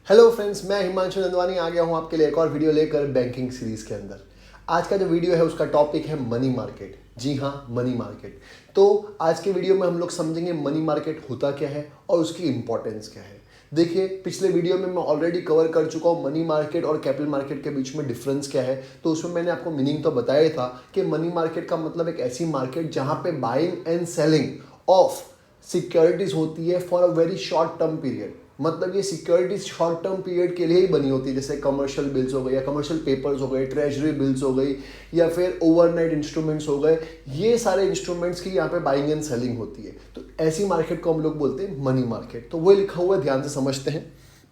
Hello friends, मैं हिमांशु नंदवानी आ गया हूं आपके लिए एक और वीडियो लेकर बैंकिंग सीरीज के अंदर। आज का जो वीडियो है उसका टॉपिक है मनी मार्केट। जी हाँ, मनी मार्केट। तो आज के वीडियो में हम लोग समझेंगे मनी मार्केट होता क्या है और उसकी इंपॉर्टेंस क्या है। देखिए, पिछले वीडियो में मैं ऑलरेडी कवर कर चुका हूँ मनी मार्केट और कैपिटल मार्केट के बीच में डिफरेंस क्या है। तो उसमें मैंने आपको मीनिंग तो बताया था कि मनी मार्केट का मतलब एक ऐसी मार्केट जहाँ पे buying and selling of securities होती है for a very short term period. मतलब ये सिक्योरिटीज शॉर्ट टर्म पीरियड के लिए ही बनी होती है, जैसे कमर्शियल बिल्स हो गए या कमर्शियल पेपर्स हो गए, ट्रेजरी बिल्स हो गई या फिर ओवरनाइट इंस्ट्रूमेंट्स हो गए। ये सारे इंस्ट्रूमेंट्स की यहाँ पे बाइंग एंड सेलिंग होती है। तो ऐसी मार्केट को हम लोग बोलते हैं मनी मार्केट। तो वो लिखा हुआ है, ध्यान से समझते हैं।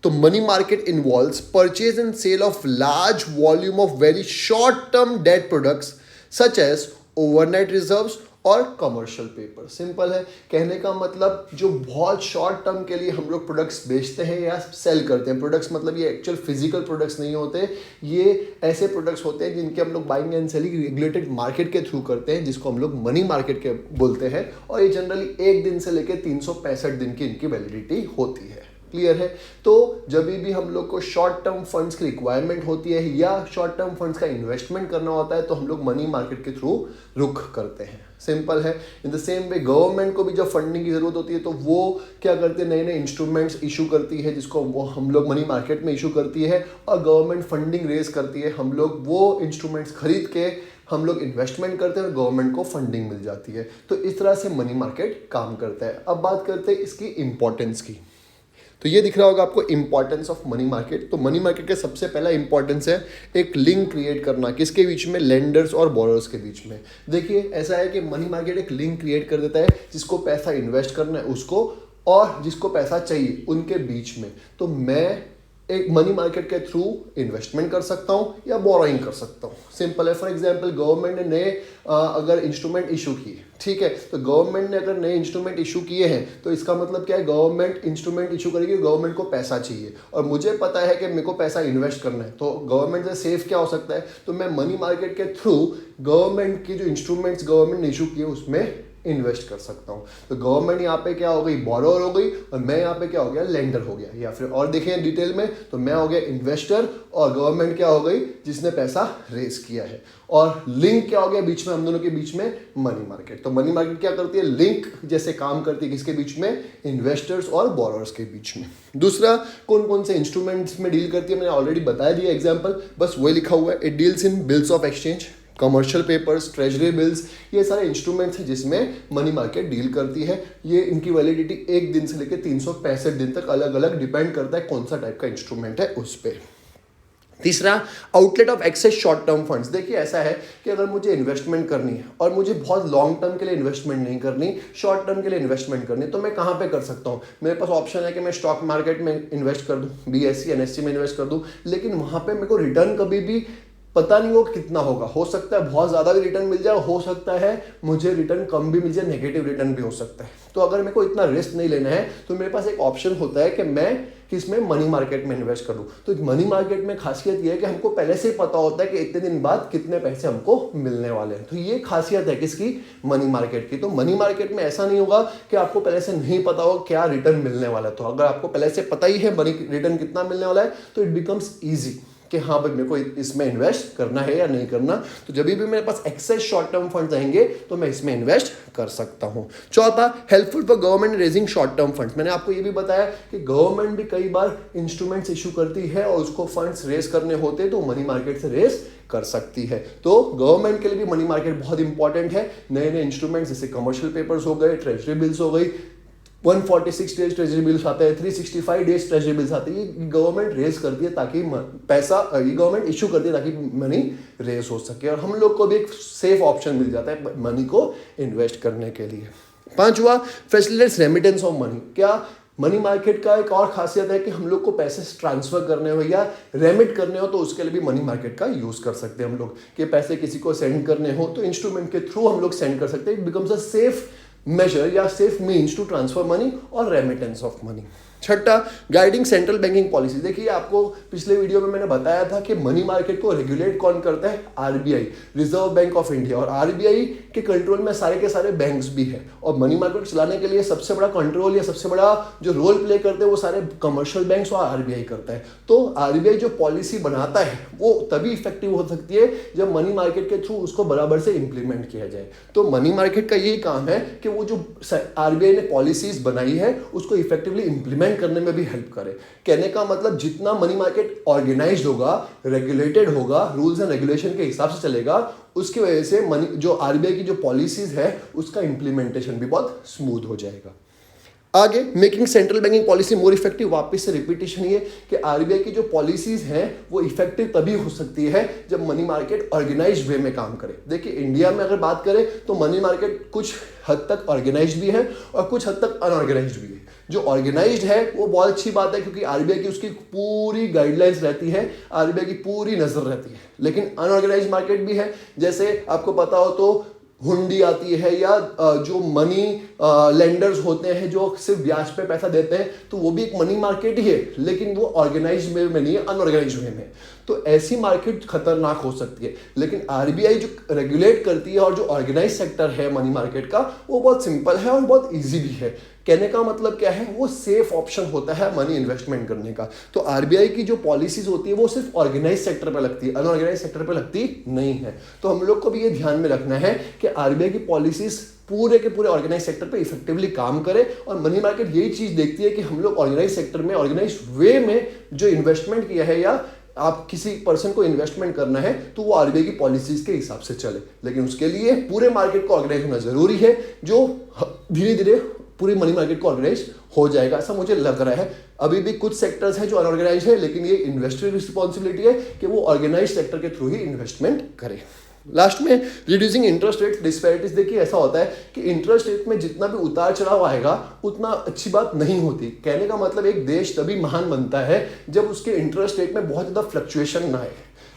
तो money market involves purchase and sale of large volume of very short term debt products such as overnight reserves और कमर्शियल पेपर। सिंपल है, कहने का मतलब जो बहुत शॉर्ट टर्म के लिए हम लोग प्रोडक्ट्स बेचते हैं या सेल करते हैं। प्रोडक्ट्स मतलब ये एक्चुअल फिजिकल प्रोडक्ट्स नहीं होते, ये ऐसे प्रोडक्ट्स होते हैं जिनके हम लोग buying and selling regulated market के थ्रू करते हैं, जिसको हम लोग मनी मार्केट के बोलते हैं। और ये जनरली 1 दिन से लेकर 365 दिन की इनकी वैलिडिटी होती है। क्लियर है। तो जब भी हम लोग को शॉर्ट टर्म फंड्स की रिक्वायरमेंट होती है या शॉर्ट टर्म फंड्स का इन्वेस्टमेंट करना होता है तो हम लोग मनी मार्केट के थ्रू रुख करते हैं। सिंपल है। In the same way government को भी जब फंडिंग की जरूरत होती है तो वो क्या करते हैं, नए नए इंस्ट्रूमेंट्स इशू करती है, जिसको वो हम लोग मनी मार्केट में इशू करती है और गवर्नमेंट फंडिंग रेज करती है। हम लोग वो इंस्ट्रूमेंट्स खरीद के हम लोग इन्वेस्टमेंट करते हैं और गवर्नमेंट को फंडिंग मिल जाती है। तो इस तरह से मनी मार्केट काम करता है। अब बात करते हैं इसकी इंपॉर्टेंस की। तो ये दिख रहा होगा आपको इंपॉर्टेंस ऑफ मनी मार्केट। तो मनी मार्केट का सबसे पहला इंपॉर्टेंस है एक लिंक क्रिएट करना। किसके बीच में? लेंडर्स और बोरोअर्स के बीच में। देखिए, ऐसा है कि मनी मार्केट एक लिंक क्रिएट कर देता है जिसको पैसा इन्वेस्ट करना है उसको और जिसको पैसा चाहिए उनके बीच में। तो मैं एक मनी मार्केट के थ्रू इन्वेस्टमेंट कर सकता हूँ या बोरोइंग कर सकता हूँ। सिंपल है। फॉर एग्जांपल, गवर्नमेंट ने नए अगर इंस्ट्रूमेंट इशू किए, ठीक है, तो गवर्नमेंट ने अगर नए इंस्ट्रूमेंट इशू किए हैं तो इसका मतलब क्या है, गवर्नमेंट इंस्ट्रूमेंट इशू करेगी, गवर्नमेंट को पैसा चाहिए और मुझे पता है कि मेरे को पैसा इन्वेस्ट करना है। तो गवर्नमेंट से सेफ क्या हो सकता है, तो मैं मनी मार्केट के थ्रू गवर्नमेंट की जो इंस्ट्रूमेंट्स गवर्नमेंट ने इशू किए उसमें इन्वेस्ट कर सकता हूँ। तो गवर्नमेंट यहाँ पे क्या हो गई, बोरोअर हो गई और मैं यहाँ पे क्या हो गया, लेंडर हो गया। या फिर और देखें डिटेल में तो मैं हो गया इन्वेस्टर और गवर्नमेंट क्या हो गई, जिसने पैसा रेज किया है। और लिंक क्या हो गया बीच में, हम दोनों के बीच में, मनी मार्केट। तो मनी मार्केट क्या करती है, लिंक जैसे काम करती है। किसके बीच में? इन्वेस्टर्स और बोरोअर्स के बीच में। दूसरा, कौन कौन से इंस्ट्रूमेंट्स में डील करती है, मैंने ऑलरेडी बता दिया एग्जाम्पल, बस वही लिखा हुआ है। It deals in bills of exchange, commercial papers, treasury bills, ये सारे इंस्ट्रूमेंट्स हैं जिसमें मनी मार्केट डील करती है। ये इनकी वैलिडिटी 1 दिन से लेकर 365 दिन तक अलग अलग डिपेंड करता है कौन सा टाइप का इंस्ट्रूमेंट है उस पर। तीसरा, outlet of excess short term funds. देखिए, ऐसा है कि अगर मुझे इन्वेस्टमेंट करनी है और मुझे बहुत लॉन्ग टर्म के लिए इन्वेस्टमेंट नहीं करनी, शॉर्ट टर्म के लिए इन्वेस्टमेंट करनी, तो मैं कहाँ पे कर सकता हूँ? मेरे पास ऑप्शन है कि मैं स्टॉक मार्केट में इन्वेस्ट कर दूँ, BSE NSE में इन्वेस्ट कर दूँ, लेकिन वहाँ पे मेरे को रिटर्न कभी भी पता नहीं हो कितना होगा। हो सकता है बहुत ज़्यादा भी रिटर्न मिल जाए, हो सकता है मुझे रिटर्न कम भी मिल जाए, नेगेटिव रिटर्न भी हो सकता है। तो अगर मेरे को इतना रिस्क नहीं लेना है तो मेरे पास एक ऑप्शन होता है कि मैं किसमें, मनी मार्केट में इन्वेस्ट करूं। तो मनी मार्केट में खासियत यह है कि हमको पहले से ही पता होता है कि इतने दिन बाद कितने पैसे हमको मिलने वाले हैं। तो ये खासियत है किसकी, मनी मार्केट की। तो मनी मार्केट में ऐसा नहीं होगा कि आपको पहले से नहीं पता होगा क्या रिटर्न मिलने वाला है। तो अगर आपको पहले से पता ही है मनी रिटर्न कितना मिलने वाला है तो इट बिकम्स ईजी कि हाँ भाई, मेरे को इसमें इन्वेस्ट करना है या नहीं करना। तो जब भी मेरे पास एक्सेस शॉर्ट टर्म फंड्स आएंगे तो मैं इसमें इन्वेस्ट कर सकता हूँ। चौथा, helpful for government raising short term funds. मैंने आपको ये भी बताया कि गवर्नमेंट भी कई बार इंस्ट्रूमेंट्स इशू करती है और उसको फंड्स रेज करने होते हैं तो मनी मार्केट से रेज कर सकती है। तो गवर्नमेंट के लिए भी मनी मार्केट बहुत इंपॉर्टेंट है। नए नए इंस्ट्रूमेंट्स जैसे कमर्शियल पेपर्स हो गए, ट्रेजरी बिल्स हो गई, 146 डेज ट्रेजरी बिल्स आते हैं, 365 डेज ट्रेजरी बिल्स आते हैं, ये गवर्नमेंट रेज करती है ताकि पैसा, ये गवर्नमेंट इशू करती है ताकि मनी रेज हो सके और हम लोग को भी एक सेफ ऑप्शन मिल जाता है मनी को इन्वेस्ट करने के लिए। पांचवा, फैसिलिटेट्स रेमिटेंस ऑफ मनी। क्या मनी मार्केट का एक और खासियत है कि हम लोग को पैसे ट्रांसफर करने हो या रेमिट करने हो तो उसके लिए भी मनी मार्केट का यूज कर सकते हैं हम लोग। कि पैसे किसी को सेंड करने हो तो इंस्ट्रूमेंट के थ्रू हम लोग सेंड कर सकते हैं। It becomes a safe measure या safe means to transfer money or remittance of money। छठा, गाइडिंग सेंट्रल बैंकिंग पॉलिसी। देखिए आपको पिछले वीडियो में मैंने बताया था कि मनी मार्केट को रेगुलेट कौन करता है, RBI, reserve bank of India, और आरबीआई के कंट्रोल में सारे के सारे बैंक्स भी है। और मनी मार्केट चलाने के लिए सबसे बड़ा कंट्रोल या सबसे बड़ा जो रोल प्ले करते हैं वो सारे कमर्शियल बैंक्स और आरबीआई करता है। तो आरबीआई जो पॉलिसी बनाता है वो तभी इफेक्टिव हो सकती है जब मनी मार्केट के थ्रू उसको बराबर से इंप्लीमेंट किया जाए। तो मनी मार्केट का यही काम है कि वो जो आरबीआई ने पॉलिसीज बनाई है उसको इफेक्टिवली इंप्लीमेंट करने में भी हेल्प करे। कहने का मतलब जितना मनी मार्केट ऑर्गेनाइज्ड होगा, रेगुलेटेड होगा, रूल्स एंड रेगुलेशन के हिसाब से चलेगा, उसकी वजह से मनी जो आरबीआई की जो पॉलिसीज है उसका इंप्लीमेंटेशन भी बहुत स्मूथ हो जाएगा। आगे, making central banking policy more effective. वापस से रिपीटेशन ये कि आरबीआई की जो पॉलिसीज हैं वो इफेक्टिव तभी हो सकती है जब मनी मार्केट ऑर्गेनाइज्ड वे में काम करे। देखिए इंडिया में अगर बात करें तो मनी मार्केट कुछ हद तक ऑर्गेनाइज्ड भी है और कुछ हद तक अनऑर्गेनाइज्ड भी है। जो ऑर्गेनाइज्ड है वो बहुत अच्छी बात है क्योंकि आरबीआई की उसकी पूरी गाइडलाइंस रहती है, आरबीआई की पूरी नजर रहती है। लेकिन अनऑर्गेनाइज्ड मार्केट भी है, जैसे आपको पता हो तो हुंडी आती है या जो मनी लेंडर्स होते हैं जो सिर्फ ब्याज पे पैसा देते हैं, तो वो भी एक मनी मार्केट ही है, लेकिन वो ऑर्गेनाइज्ड वे में नहीं है, अनऑर्गेनाइज्ड वे में। तो ऐसी मार्केट खतरनाक हो सकती है। लेकिन आरबीआई जो रेगुलेट करती है और जो ऑर्गेनाइज सेक्टर है मनी मार्केट का, वो बहुत सिंपल है और बहुत ईजी भी है। कहने का मतलब क्या है, वो सेफ ऑप्शन होता है मनी इन्वेस्टमेंट करने का। तो आरबीआई की जो पॉलिसीज होती है वो सिर्फ ऑर्गेनाइज सेक्टर पर लगती है, अनऑर्गेनाइज सेक्टर पर लगती नहीं है। तो हम लोग को भी ये ध्यान में रखना है कि आरबीआई की पॉलिसीज पूरे के पूरे ऑर्गेनाइज सेक्टर पे इफेक्टिवली काम करे। और मनी मार्केट यही चीज देखती है कि हम लोग ऑर्गेनाइज सेक्टर में, ऑर्गेनाइज वे में जो इन्वेस्टमेंट किया है या आप किसी पर्सन को इन्वेस्टमेंट करना है तो वो आरबीआई की पॉलिसीज के हिसाब से चले। लेकिन उसके लिए पूरे मार्केट को ऑर्गेनाइज होना जरूरी है, जो धीरे धीरे पूरी मनी मार्केट को ऑर्गेनाइज हो जाएगा, ऐसा मुझे लग रहा है। अभी भी कुछ सेक्टर्स हैं जो अनऑर्गेनाइज है, लेकिन ये इन्वेस्टर की रिस्पॉन्सिबिलिटी है कि वो ऑर्गेनाइज सेक्टर के थ्रू ही इन्वेस्टमेंट करे। लास्ट में, रिड्यूसिंग इंटरेस्ट रेट डिस्पैरिटीज। देखिए ऐसा होता है कि इंटरेस्ट रेट में जितना भी उतार चढ़ाव आएगा उतना अच्छी बात नहीं होती। कहने का मतलब एक देश तभी महान बनता है जब उसके इंटरेस्ट रेट में बहुत ज़्यादा फ्लक्चुएशन ना आए।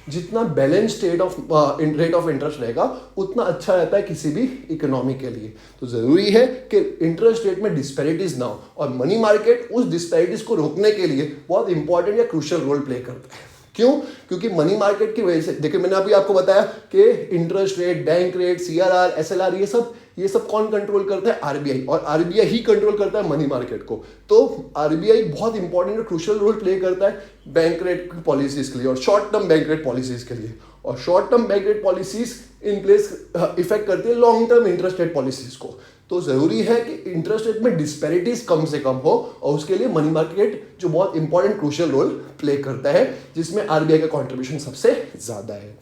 जितना बैलेंस रेट ऑफ इंटरेस्ट रहेगा उतना अच्छा रहता है किसी भी इकोनॉमी के लिए। तो ज़रूरी है कि इंटरेस्ट रेट में डिस्पैरिटीज ना हो, और मनी मार्केट उस डिस्पैरिटीज को रोकने के लिए बहुत इंपॉर्टेंट या क्रूशियल रोल प्ले करता है। क्यों? क्योंकि मनी मार्केट की वजह से, देखिए मैंने अभी आपको बताया कि interest rate, bank rate, CRR, SLR, ये सब कौन कंट्रोल करता है? आरबीआई। और आरबीआई ही कंट्रोल करता है मनी मार्केट को। तो आरबीआई बहुत इंपॉर्टेंट और क्रूशियल रोल प्ले करता है बैंक रेट की पॉलिसीज के लिए और short term bank rate policies के लिए। और short term bank rate policies in place effect करती है long term interest rate policies को। तो जरूरी है कि इंटरेस्ट रेट में डिस्पैरिटीज कम से कम हो, और उसके लिए मनी मार्केट जो बहुत इंपॉर्टेंट क्रूशियल रोल प्ले करता है, जिसमें आरबीआई का कंट्रीब्यूशन सबसे ज्यादा है।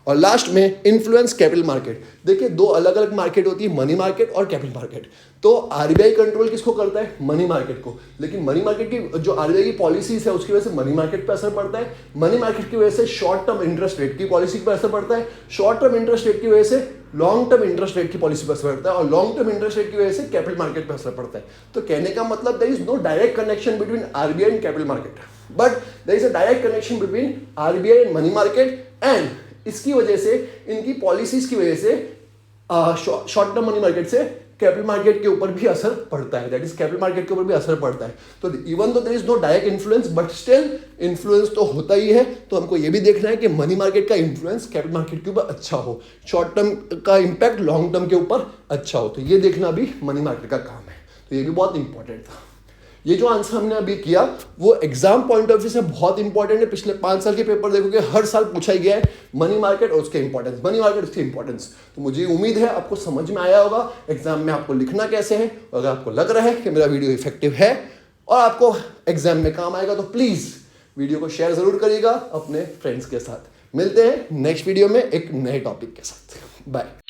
और लास्ट में, इन्फ्लुएंस कैपिटल मार्केट। देखिए दो अलग अलग मार्केट होती है, मनी मार्केट और कैपिटल मार्केट। तो आरबीआई कंट्रोल किसको करता है? मनी मार्केट को। लेकिन मनी मार्केट की जो आरबीआई की पॉलिसीज है उसकी वजह से मनी मार्केट पर असर पड़ता है, मनी मार्केट की वजह से शॉर्ट टर्म इंटरेस्ट रेट की पॉलिसी पर असर पड़ता है, शॉर्ट टर्म इंटरेस्ट रेट की वजह से लॉन्ग टर्म इंटरेस्ट रेट की पॉलिसी पर असर पड़ता है, और लॉन्ग टर्म इंटरेस्ट रेट की वजह से कैपिटल मार्केट पर असर पड़ता है। तो कहने का मतलब there is no direct connection between RBI and capital market, but there is a direct connection between RBI and money market. And इसकी वजह से, इनकी पॉलिसीज की वजह से शॉर्ट टर्म मनी मार्केट से कैपिटल मार्केट के ऊपर भी असर पड़ता है, दैट इज कैपिटल मार्केट के ऊपर भी असर पड़ता है। तो इवन तो there is no direct influence, but still influence तो होता ही है। तो हमको ये भी देखना है कि मनी मार्केट का इन्फ्लुएंस कैपिटल मार्केट के ऊपर अच्छा हो, शॉर्ट टर्म का इंपैक्ट लॉन्ग टर्म के ऊपर अच्छा हो। तो ये देखना भी मनी मार्केट का काम है। तो ये भी बहुत इंपॉर्टेंट था। ये जो आंसर हमने अभी किया वो एग्जाम पॉइंट ऑफ व्यू से बहुत इंपॉर्टेंट है। पिछले 5 साल के पेपर देखोगे हर साल पूछा ही गया है मनी मार्केट और उसके इंपॉर्टेंस, मनी मार्केट उसकी इंपॉर्टेंस। तो मुझे उम्मीद है आपको समझ में आया होगा एग्जाम में आपको लिखना कैसे है। अगर आपको लग रहा है कि मेरा वीडियो इफेक्टिव है और आपको एग्जाम में काम आएगा तो प्लीज वीडियो को शेयर जरूर करिएगा अपने फ्रेंड्स के साथ। मिलते हैं नेक्स्ट वीडियो में एक नए टॉपिक के साथ। बाय।